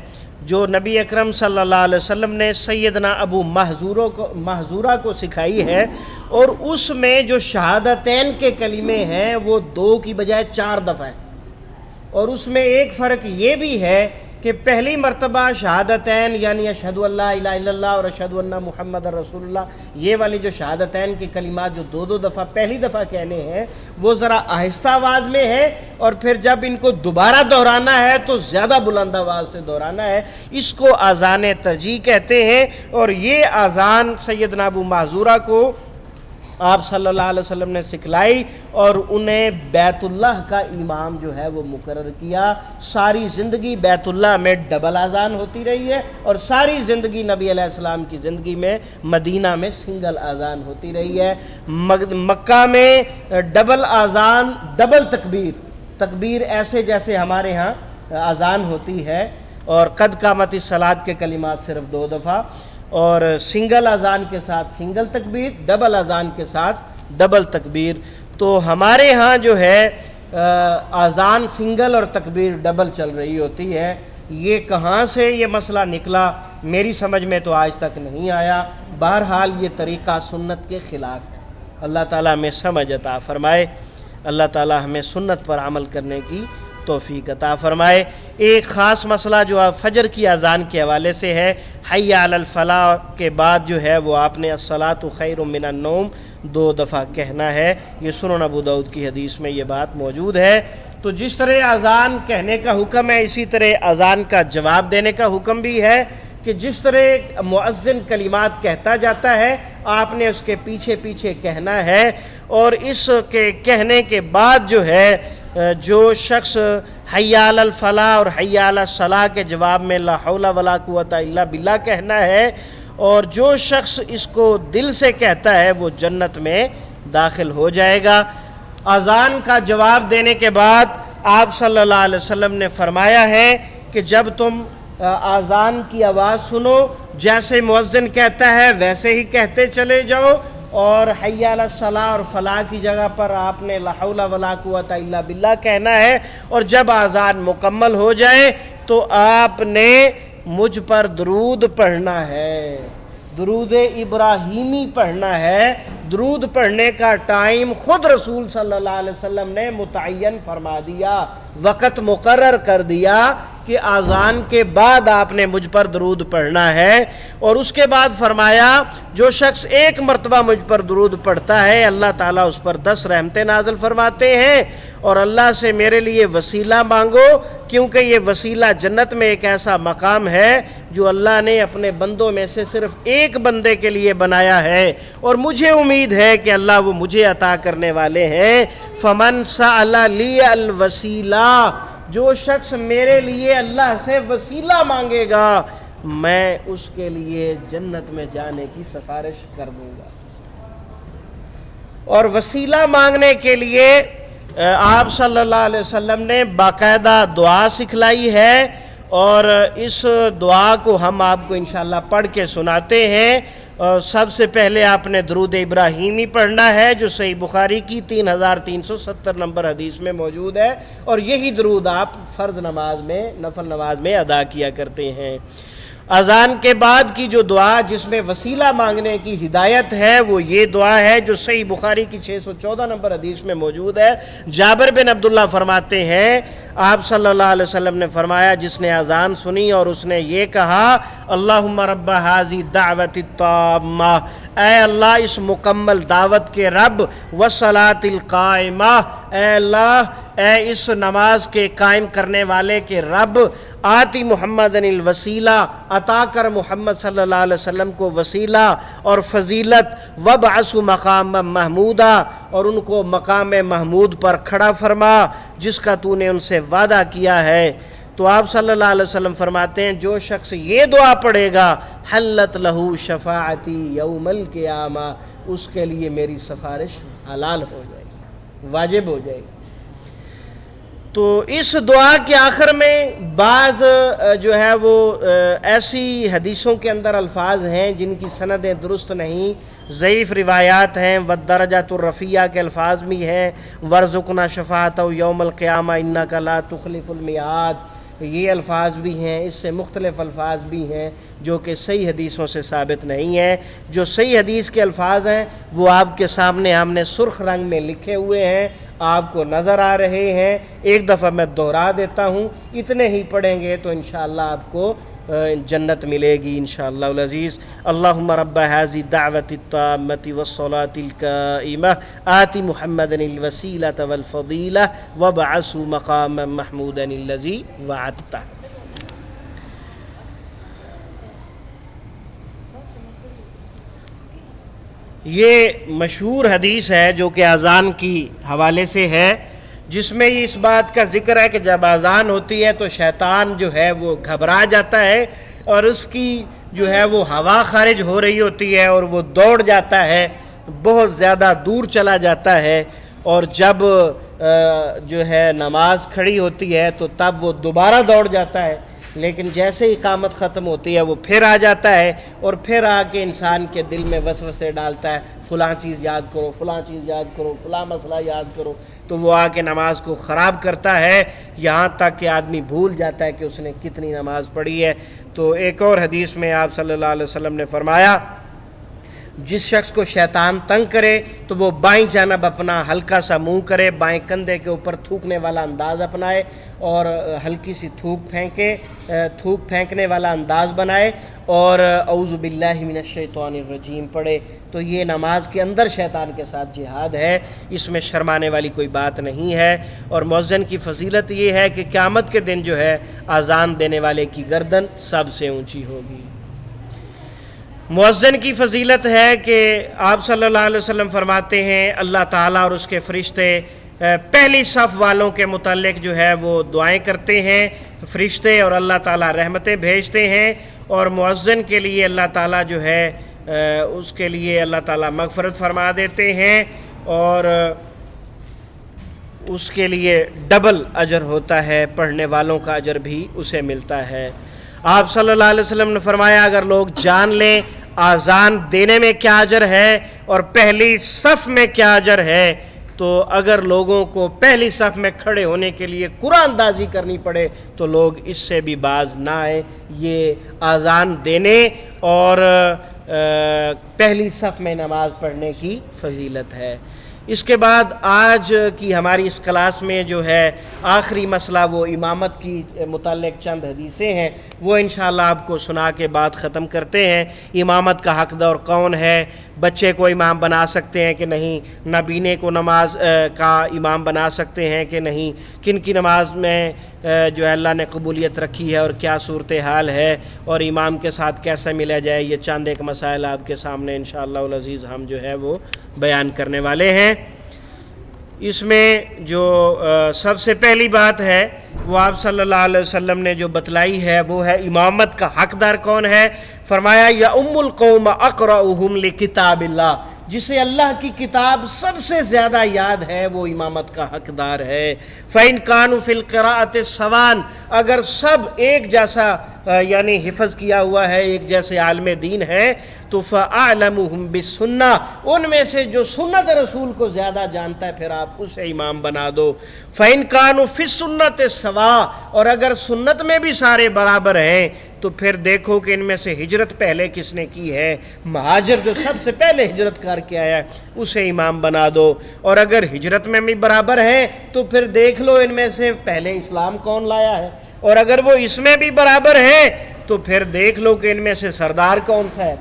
جو نبی اکرم صلی اللہ علیہ وسلم نے سیدنا ابو محذورہ کو سکھائی ہے، اور اس میں جو شہادتین کے کلمے ہیں وہ 2 کی بجائے 4 دفعہ ہیں۔ اور اس میں ایک فرق یہ بھی ہے کہ پہلی مرتبہ شہادتین یعنی اشہدو ان لا الہ الا اللہ اور اشہدو ان محمد رسول اللہ، یہ والی جو شہادتین کے کلمات جو 2 دفعہ پہلی دفعہ کہنے ہیں وہ ذرا آہستہ آواز میں ہے، اور پھر جب ان کو دوبارہ دہرانا ہے تو زیادہ بلند آواز سے دہرانا ہے، اس کو اذان ترجیح کہتے ہیں۔ اور یہ اذان سیدنا ابو محذورہ کو آپ صلی اللہ علیہ وسلم نے سکھلائی اور انہیں بیت اللہ کا امام جو ہے وہ مقرر کیا۔ ساری زندگی بیت اللہ میں ڈبل اذان ہوتی رہی ہے، اور ساری زندگی نبی علیہ السلام کی زندگی میں مدینہ میں سنگل اذان ہوتی رہی ہے۔ مکہ میں ڈبل اذان، ڈبل تکبیر ایسے جیسے ہمارے ہاں اذان ہوتی ہے، اور قد قامت الصلاۃ کے کلمات صرف 2 دفعہ، اور سنگل اذان کے ساتھ سنگل تکبیر، ڈبل اذان کے ساتھ ڈبل تکبیر۔ تو ہمارے ہاں جو ہے اذان سنگل اور تکبیر ڈبل چل رہی ہوتی ہے۔ یہ کہاں سے یہ مسئلہ نکلا میری سمجھ میں تو آج تک نہیں آیا۔ بہرحال یہ طریقہ سنت کے خلاف ہے۔ اللہ تعالیٰ ہمیں سمجھ عطا فرمائے، اللہ تعالیٰ ہمیں سنت پر عمل کرنے کی توفیق عطا فرمائے۔ ایک خاص مسئلہ جو فجر کی اذان کے حوالے سے ہے، حی علی الفلاح کے بعد جو ہے وہ آپ نے الصلاۃ خیر من النوم 2 دفعہ کہنا ہے۔ یہ سنن ابو داؤد کی حدیث میں یہ بات موجود ہے۔ تو جس طرح اذان کہنے کا حکم ہے، اسی طرح اذان کا جواب دینے کا حکم بھی ہے کہ جس طرح مؤذن کلمات کہتا جاتا ہے آپ نے اس کے پیچھے پیچھے کہنا ہے، اور اس کے کہنے کے بعد جو ہے جو شخص حی علی الفلاح اور حی علی الصلاح کے جواب میں لا حول ولا قوت الا باللہ کہنا ہے، اور جو شخص اس کو دل سے کہتا ہے وہ جنت میں داخل ہو جائے گا۔ اذان کا جواب دینے کے بعد آپ صلی اللہ علیہ وسلم نے فرمایا ہے کہ جب تم اذان کی آواز سنو، جیسے مؤذن کہتا ہے ویسے ہی کہتے چلے جاؤ، اور حی علی الصلاح اور فلاح کی جگہ پر آپ نے لا حول ولا قوت الا باللہ کہنا ہے، اور جب اذان مکمل ہو جائے تو آپ نے مجھ پر درود پڑھنا ہے، درود ابراہیمی پڑھنا ہے۔ درود پڑھنے کا ٹائم خود رسول صلی اللہ علیہ وسلم نے متعین فرما دیا، وقت مقرر کر دیا کہ اذان کے بعد آپ نے مجھ پر درود پڑھنا ہے، اور اس کے بعد فرمایا جو شخص 1 مرتبہ مجھ پر درود پڑھتا ہے اللہ تعالیٰ اس پر 10 رحمتیں نازل فرماتے ہیں، اور اللہ سے میرے لیے وسیلہ مانگو، کیونکہ یہ وسیلہ جنت میں ایک ایسا مقام ہے جو اللہ نے اپنے بندوں میں سے صرف ایک بندے کے لیے بنایا ہے، اور مجھے امید ہے کہ اللہ وہ مجھے عطا کرنے والے ہیں۔ فمن سأل لی الوسیلہ، جو شخص میرے لیے اللہ سے وسیلہ مانگے گا میں اس کے لیے جنت میں جانے کی سفارش کر دوں گا۔ اور وسیلہ مانگنے کے لیے آپ صلی اللہ علیہ وسلم نے باقاعدہ دعا سکھلائی ہے، اور اس دعا کو ہم آپ کو انشاءاللہ پڑھ کے سناتے ہیں۔ سب سے پہلے آپ نے درود ابراہیمی پڑھنا ہے جو صحیح بخاری کی 3370 نمبر حدیث میں موجود ہے، اور یہی درود آپ فرض نماز میں، نفل نماز میں ادا کیا کرتے ہیں۔ اذان کے بعد کی جو دعا جس میں وسیلہ مانگنے کی ہدایت ہے وہ یہ دعا ہے جو صحیح بخاری کی 614 نمبر حدیث میں موجود ہے۔ جابر بن عبداللہ فرماتے ہیں آپ صلی اللہ علیہ وسلم نے فرمایا جس نے اذان سنی اور اس نے یہ کہا اللہم رب ھذی الدعوۃ التامہ، اے اللہ اس مکمل دعوت کے رب، والصلاۃ القائمہ، اے اللہ اے اس نماز کے قائم کرنے والے کے رب، آتی محمد الوسیلہ، عطا کر محمد صلی اللہ علیہ وسلم کو وسیلہ اور فضیلت، وابعث مقام محمودہ، اور ان کو مقام محمود پر کھڑا فرما جس کا تو نے ان سے وعدہ کیا ہے۔ تو آپ صلی اللہ علیہ وسلم فرماتے ہیں جو شخص یہ دعا پڑھے گا حلت لہو شفاعتی یوم القیامہ، اس کے لیے میری سفارش حلال ہو جائے گی، واجب ہو جائے گی۔ تو اس دعا کے آخر میں بعض جو ہے وہ ایسی حدیثوں کے اندر الفاظ ہیں جن کی سندیں درست نہیں، ضعیف روایات ہیں، والدرجات الرفیہ کے الفاظ بھی ہیں، ورزقنا شفاعتہ یوم القیامہ انک لا تخلف المیعاد، یہ الفاظ بھی ہیں، اس سے مختلف الفاظ بھی ہیں جو کہ صحیح حدیثوں سے ثابت نہیں ہیں۔ جو صحیح حدیث کے الفاظ ہیں وہ آپ کے سامنے ہم نے سرخ رنگ میں لکھے ہوئے ہیں، آپ کو نظر آ رہے ہیں۔ ایک دفعہ میں دہرا دیتا ہوں، اتنے ہی پڑھیں گے تو انشاءاللہ آپ کو جنت ملے گی انشاءاللہ العزیز۔ اللہم رب ھذی الدعوۃ التامۃ والصلاۃ القائمہ آتی محمد الوسیلۃ والفضیلہ وابعثہ مقاما محمودا الذی وعدتہ۔ یہ مشہور حدیث ہے جو کہ اذان کی حوالے سے ہے، جس میں اس بات کا ذکر ہے کہ جب اذان ہوتی ہے تو شیطان جو ہے وہ گھبرا جاتا ہے، اور اس کی جو ہے وہ ہوا خارج ہو رہی ہوتی ہے اور وہ دوڑ جاتا ہے، بہت زیادہ دور چلا جاتا ہے، اور جب جو ہے نماز کھڑی ہوتی ہے تو تب وہ دوبارہ دوڑ جاتا ہے، لیکن جیسے ہی اقامت ختم ہوتی ہے وہ پھر آ جاتا ہے، اور پھر آ کے انسان کے دل میں وسوسے ڈالتا ہے، فلاں چیز یاد کرو، فلاں چیز یاد کرو، فلاں مسئلہ یاد کرو۔ تو وہ آ کے نماز کو خراب کرتا ہے، یہاں تک کہ آدمی بھول جاتا ہے کہ اس نے کتنی نماز پڑھی ہے۔ تو ایک اور حدیث میں آپ صلی اللہ علیہ وسلم نے فرمایا، جس شخص کو شیطان تنگ کرے تو وہ بائیں جانب اپنا ہلکا سا منہ کرے، بائیں کندھے کے اوپر تھوکنے والا انداز اپنائے اور ہلکی سی تھوک پھینکنے والا انداز بنائے اور اعوذ باللہ من الشیطان الرجیم پڑھے۔ تو یہ نماز کے اندر شیطان کے ساتھ جہاد ہے، اس میں شرمانے والی کوئی بات نہیں ہے۔ اور مؤذن کی فضیلت یہ ہے کہ قیامت کے دن جو ہے اذان دینے والے کی گردن سب سے اونچی ہوگی۔ مؤذن کی فضیلت ہے کہ آپ صلی اللہ علیہ وسلم فرماتے ہیں اللہ تعالیٰ اور اس کے فرشتے پہلی صف والوں کے متعلق جو ہے وہ دعائیں کرتے ہیں، فرشتے، اور اللہ تعالیٰ رحمتیں بھیجتے ہیں، اور مؤذن کے لیے اللہ تعالیٰ جو ہے اس کے لیے اللہ تعالیٰ مغفرت فرما دیتے ہیں اور اس کے لیے ڈبل اجر ہوتا ہے، پڑھنے والوں کا اجر بھی اسے ملتا ہے۔ آپ صلی اللہ علیہ وسلم نے فرمایا اگر لوگ جان لیں آذان دینے میں کیا اجر ہے اور پہلی صف میں کیا اجر ہے، تو اگر لوگوں کو پہلی صف میں کھڑے ہونے کے لیے قرآن اندازی کرنی پڑے تو لوگ اس سے بھی باز نہ آئیں۔ یہ آذان دینے اور پہلی صف میں نماز پڑھنے کی فضیلت ہے۔ اس کے بعد آج کی ہماری اس کلاس میں جو ہے آخری مسئلہ وہ امامت کی متعلق چند حدیثیں ہیں، وہ انشاءاللہ آپ کو سنا کے بعد ختم کرتے ہیں۔ امامت کا حقدار کون ہے؟ بچے کو امام بنا سکتے ہیں کہ نہیں؟ نابینے کو نماز کا امام بنا سکتے ہیں کہ نہیں؟ کن کی نماز میں جو ہے اللہ نے قبولیت رکھی ہے اور کیا صورتحال ہے، اور امام کے ساتھ کیسے ملا جائے، یہ چند ایک مسائل آپ کے سامنے انشاءاللہ العزیز ہم جو ہے وہ بیان کرنے والے ہیں۔ اس میں جو سب سے پہلی بات ہے وہ آپ صلی اللہ علیہ وسلم نے جو بتلائی ہے وہ ہے امامت کا حقدار کون ہے۔ فرمایا یا القوم اقرأہم لکتاب اللہ، جسے اللہ کی کتاب سب سے زیادہ یاد ہے وہ امامت کا حقدار ہے۔ فَإِن كَانُوا فِي الْقِرَاءَةِ سَوَاءً، اگر سب ایک جیسا یعنی حفظ کیا ہوا ہے، ایک جیسے عالم دین ہے، تو فَأَعْلَمُهُمْ بِالسُّنَّةِ، ان میں سے جو سنت رسول کو زیادہ جانتا ہے پھر آپ اسے امام بنا دو۔ فَإِن كَانُوا فِي السُّنَّةِ سَوَاءً، اور اگر سنت میں بھی سارے برابر ہیں تو پھر دیکھو کہ ان میں سے ہجرت پہلے کس نے کی ہے، مہاجر جو سب سے پہلے ہجرت کر کے آیا ہے اسے امام بنا دو۔ اور اگر ہجرت میں بھی برابر ہیں تو پھر دیکھ لو ان میں سے پہلے اسلام کون لایا ہے، اور اگر وہ اس میں بھی برابر ہیں تو پھر دیکھ لو کہ ان میں سے سردار کون سا ہے،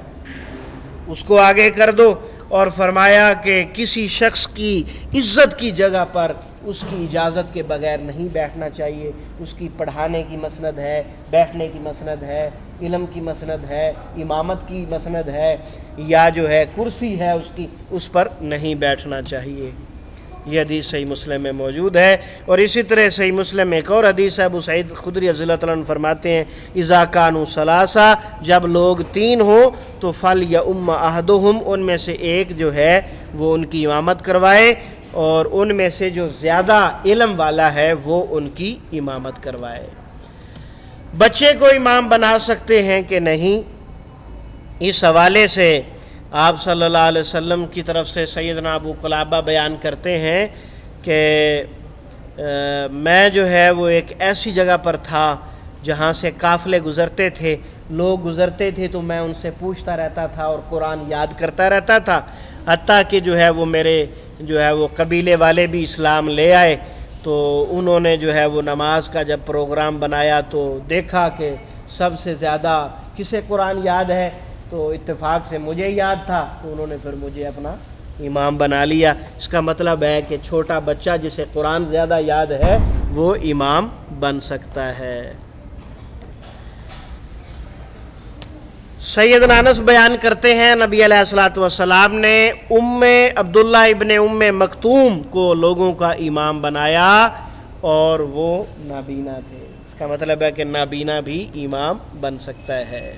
اس کو آگے کر دو۔ اور فرمایا کہ کسی شخص کی عزت کی جگہ پر اس کی اجازت کے بغیر نہیں بیٹھنا چاہیے، اس کی پڑھانے کی مسند ہے، بیٹھنے کی مسند ہے، علم کی مسند ہے، امامت کی مسند ہے، یا جو ہے کرسی ہے اس کی، اس پر نہیں بیٹھنا چاہیے۔ یہ حدیث صحیح مسلم میں موجود ہے۔ اور اسی طرح صحیح مسلم میں ایک اور حدیث ہے، ابو سعید خدری رضی اللہ تعالیٰ عنہ فرماتے ہیں اذا کانوا ثلاثہ، جب لوگ تین ہوں تو فلیؤم احدہم، ان میں سے ایک جو ہے وہ ان کی امامت کروائے، اور ان میں سے جو زیادہ علم والا ہے وہ ان کی امامت کروائے۔ بچے کو امام بنا سکتے ہیں کہ نہیں، اس حوالے سے آپ صلی اللہ علیہ وسلم کی طرف سے سیدنا ابو قلابہ بیان کرتے ہیں کہ میں جو ہے وہ ایک ایسی جگہ پر تھا جہاں سے قافلے گزرتے تھے، لوگ گزرتے تھے تو میں ان سے پوچھتا رہتا تھا اور قرآن یاد کرتا رہتا تھا، حتیٰ کہ جو ہے وہ میرے جو ہے وہ قبیلے والے بھی اسلام لے آئے۔ تو انہوں نے جو ہے وہ نماز کا جب پروگرام بنایا تو دیکھا کہ سب سے زیادہ کسے قرآن یاد ہے، تو اتفاق سے مجھے یاد تھا، تو انہوں نے پھر مجھے اپنا امام بنا لیا۔ اس کا مطلب ہے کہ چھوٹا بچہ جسے قرآن زیادہ یاد ہے وہ امام بن سکتا ہے۔ سیدنا انس بیان کرتے ہیں نبی علیہ الصلوۃ والسلام نے عبداللہ ابن مکتوم کو لوگوں کا امام بنایا اور وہ نابینا تھے۔ اس کا مطلب ہے کہ نابینا بھی امام بن سکتا ہے۔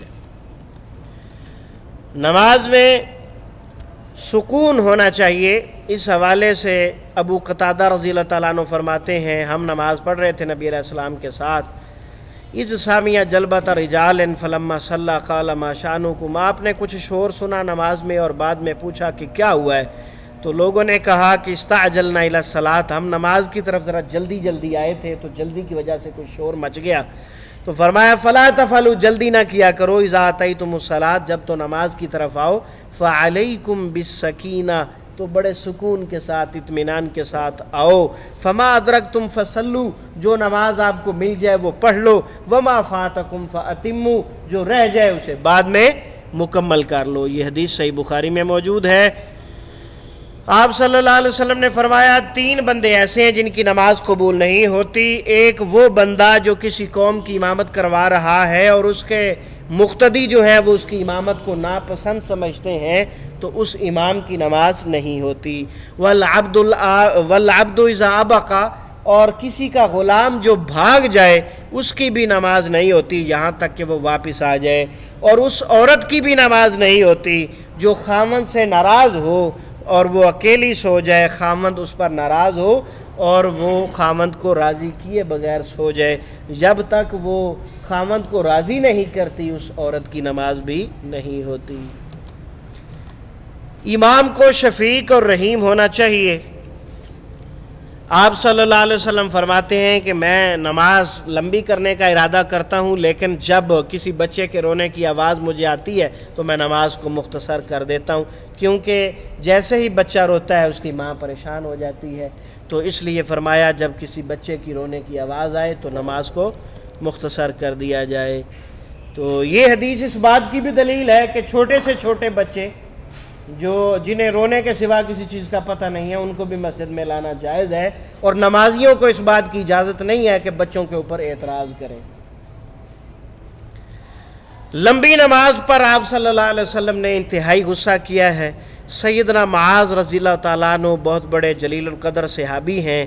نماز میں سکون ہونا چاہیے، اس حوالے سے ابو قتادہ رضی اللہ تعالیٰ عنہ فرماتے ہیں ہم نماز پڑھ رہے تھے نبی علیہ السلام کے ساتھ، اذ سامع جلبۃ رجال فلما صلی قال ما شانکم، آپ نے کچھ شور سنا نماز میں اور بعد میں پوچھا کہ کیا ہوا ہے، تو لوگوں نے کہا کہ استعجلنا الی الصلاۃ، ہم نماز کی طرف ذرا جلدی جلدی آئے تھے تو جلدی کی وجہ سے کوئی شور مچ گیا. تو فرمایا فلا تفعلوا، جلدی نہ کیا کرو، اذا اتیتم الصلاۃ، جب تو نماز کی طرف آؤ، فعلیکم بالسکینہ، تو بڑے سکون کے ساتھ اطمینان کے ساتھ آؤ. فما ادرکتم فصلوا، جو نماز آپ کو مل جائے وہ پڑھ لو. وما فاتکم فاتموا، جو رہ جائے اسے بعد میں مکمل کر لو. یہ حدیث صحیح بخاری میں موجود ہے. آپ صلی اللہ علیہ وسلم نے فرمایا 3 بندے ایسے ہیں جن کی نماز قبول نہیں ہوتی. ایک وہ بندہ جو کسی قوم کی امامت کروا رہا ہے اور اس کے مقتدی جو ہے وہ اس کی امامت کو ناپسند سمجھتے ہیں، تو اس امام کی نماز نہیں ہوتی. والعبد اذا ابق، اور کسی کا غلام جو بھاگ جائے اس کی بھی نماز نہیں ہوتی یہاں تک کہ وہ واپس آ جائے. اور اس عورت کی بھی نماز نہیں ہوتی جو خامند سے ناراض ہو اور وہ اکیلی سو جائے، خامند اس پر ناراض ہو اور وہ خامند کو راضی کیے بغیر سو جائے. جب تک وہ خامند کو راضی نہیں کرتی اس عورت کی نماز بھی نہیں ہوتی. امام کو شفیق اور رحیم ہونا چاہیے. آپ صلی اللہ علیہ وسلم فرماتے ہیں کہ میں نماز لمبی کرنے کا ارادہ کرتا ہوں، لیکن جب کسی بچے کے رونے کی آواز مجھے آتی ہے تو میں نماز کو مختصر کر دیتا ہوں، کیونکہ جیسے ہی بچہ روتا ہے اس کی ماں پریشان ہو جاتی ہے. تو اس لیے فرمایا جب کسی بچے کی رونے کی آواز آئے تو نماز کو مختصر کر دیا جائے. تو یہ حدیث اس بات کی بھی دلیل ہے کہ چھوٹے سے چھوٹے بچے جنہیں رونے کے سوا کسی چیز کا پتہ نہیں ہے ان کو بھی مسجد میں لانا جائز ہے، اور نمازیوں کو اس بات کی اجازت نہیں ہے کہ بچوں کے اوپر اعتراض کریں. لمبی نماز پر آپ صلی اللہ علیہ وسلم نے انتہائی غصہ کیا ہے. سیدنا معاذ رضی اللہ تعالیٰ عنہ بہت بڑے جلیل القدر صحابی ہیں.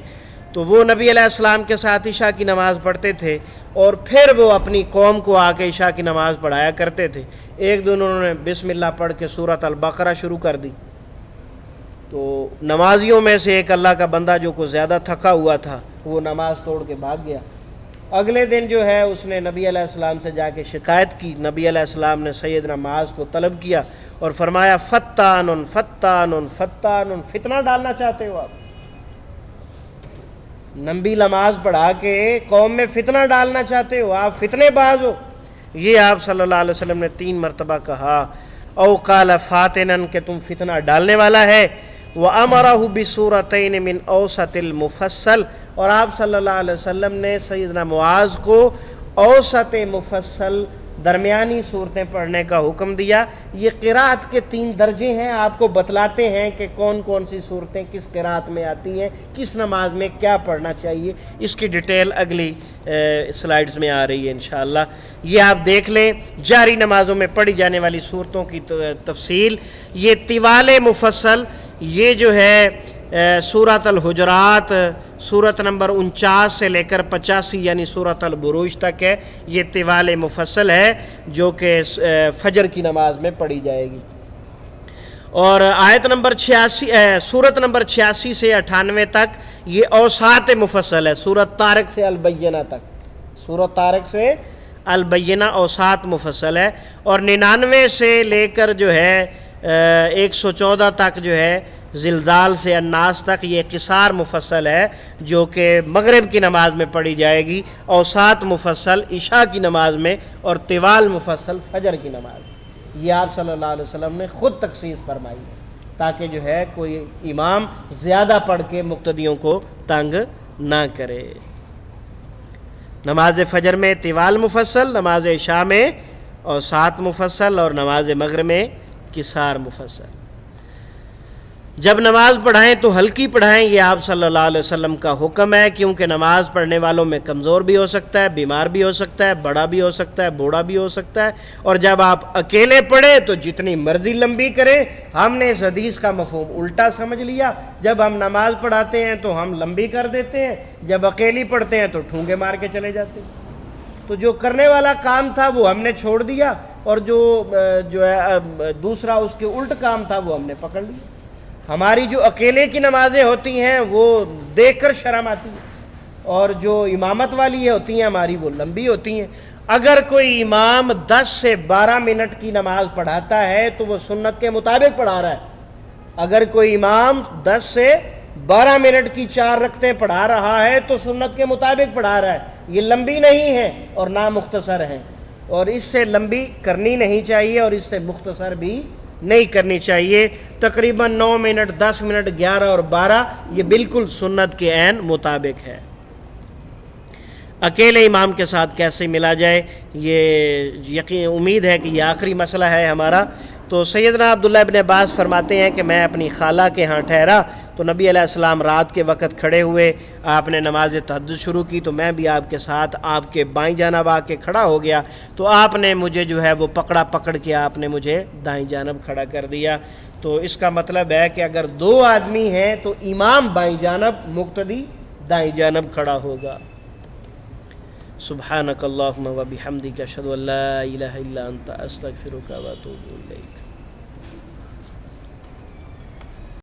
تو وہ نبی علیہ السلام کے ساتھ عشاء کی نماز پڑھتے تھے اور پھر وہ اپنی قوم کو آ کے عشاء کی نماز پڑھایا کرتے تھے. ایک دن انہوں نے بسم اللہ پڑھ کے سورۃ البقرہ شروع کر دی. تو نمازیوں میں سے ایک اللہ کا بندہ جو کو زیادہ تھکا ہوا تھا وہ نماز توڑ کے بھاگ گیا. اگلے دن جو ہے اس نے نبی علیہ السلام سے جا کے شکایت کی. نبی علیہ السلام نے سیدنا معاذ کو طلب کیا اور فرمایا فتان فتان فتان، فتنہ ڈالنا چاہتے ہو آپ؟ لمبی نماز پڑھا کے قوم میں فتنہ ڈالنا چاہتے ہو آپ؟ فتنے باز ہو. یہ آپ صلی اللہ علیہ وسلم نے 3 مرتبہ کہا. او قال فاتنن، کہ تم فتنہ ڈالنے والا ہے. وَأَمَرَهُ بِسُورَتَيْنِ مِنْ أَوْسَطِ الْمُفَصَّل، اور آپ صلی اللہ علیہ وسلم نے سیدنا معاذ کو اوسط مفصل درمیانی صورتیں پڑھنے کا حکم دیا. یہ قرات کے 3 درجے ہیں، آپ کو بتلاتے ہیں کہ کون کون سی صورتیں کس قرات میں آتی ہیں، کس نماز میں کیا پڑھنا چاہیے. اس کی ڈیٹیل اگلی سلائیڈز میں آ رہی ہے انشاءاللہ. یہ آپ دیکھ لیں جہری نمازوں میں پڑھی جانے والی صورتوں کی تفصیل. یہ طوال مفصل، یہ جو ہے سورۃ الحجرات سورت نمبر 49 سے لے کر 85 یعنی سورۃ البروج تک ہے. یہ طوال مفصل ہے جو کہ فجر کی نماز میں پڑھی جائے گی. اور آیت نمبر 86 سورت نمبر 86 سے 98 تک یہ اوساط مفصل ہے. سورت طارق سے البینہ تک، سورت طارق سے البینہ اوساط مفصل ہے. اور 99 سے لے کر جو ہے 114 تک جو ہے زلزال سے الناس تک یہ قصار مفصل ہے جو کہ مغرب کی نماز میں پڑھی جائے گی. اوساط مفصل عشاء کی نماز میں، اور طوال مفصل فجر کی نماز. یہ آپ صلی اللہ علیہ وسلم نے خود تخصیص فرمائی ہے تاکہ جو ہے کوئی امام زیادہ پڑھ کے مقتدیوں کو تنگ نہ کرے. نماز فجر میں طوال مفصل، نماز عشاء میں اوساط مفصل، اور نماز مغرب میں قصار مفصل. جب نماز پڑھائیں تو ہلکی پڑھائیں، یہ آپ صلی اللہ علیہ وسلم کا حکم ہے، کیونکہ نماز پڑھنے والوں میں کمزور بھی ہو سکتا ہے، بیمار بھی ہو سکتا ہے، بڑا بھی ہو سکتا ہے، بوڑھا بھی ہو سکتا ہے. اور جب آپ اکیلے پڑھیں تو جتنی مرضی لمبی کریں. ہم نے اس حدیث کا مفہوم الٹا سمجھ لیا. جب ہم نماز پڑھاتے ہیں تو ہم لمبی کر دیتے ہیں، جب اکیلی پڑھتے ہیں تو ٹھونگے مار کے چلے جاتے ہیں. تو جو کرنے والا کام تھا وہ ہم نے چھوڑ دیا، اور جو ہے دوسرا اس کے الٹ کام تھا وہ ہم نے پکڑ لیا. ہماری جو اکیلے کی نمازیں ہوتی ہیں وہ دیکھ کر شرم آتی ہے، اور جو امامت والی ہوتی ہیں ہماری وہ لمبی ہوتی ہیں. اگر کوئی امام 10 سے 12 منٹ کی نماز پڑھاتا ہے تو وہ سنت کے مطابق پڑھا رہا ہے. اگر کوئی امام 10 سے 12 منٹ کی 4 رکعتیں پڑھا رہا ہے تو سنت کے مطابق پڑھا رہا ہے، یہ لمبی نہیں ہے اور نہ مختصر ہے، اور اس سے لمبی کرنی نہیں چاہیے اور اس سے مختصر بھی نہیں کرنی چاہیے۔ تقریباً 9 منٹ، 10 منٹ، 11 اور 12 یہ بالکل سنت کے عین مطابق ہے۔ اکیلے امام کے ساتھ کیسے ملا جائے، یہ امید ہے کہ یہ آخری مسئلہ ہے ہمارا۔ تو سیدنا عبداللہ ابن عباس فرماتے ہیں کہ میں اپنی خالہ کے ہاں ٹھہرا تو نبی علیہ السلام رات کے وقت کھڑے ہوئے، آپ نے نماز تہجد شروع کی تو میں بھی آپ کے ساتھ آپ کے بائیں جانب آ کے کھڑا ہو گیا، تو آپ نے مجھے جو ہے وہ پکڑ کے آپ نے مجھے دائیں جانب کھڑا کر دیا۔ تو اس کا مطلب ہے کہ اگر 2 آدمی ہیں تو امام بائیں جانب، مقتدی دائیں جانب کھڑا ہوگا۔ سبحانک اللہم و بحمدک اشہد ان لا الہ الا انت استغفرک و اتوب الیک۔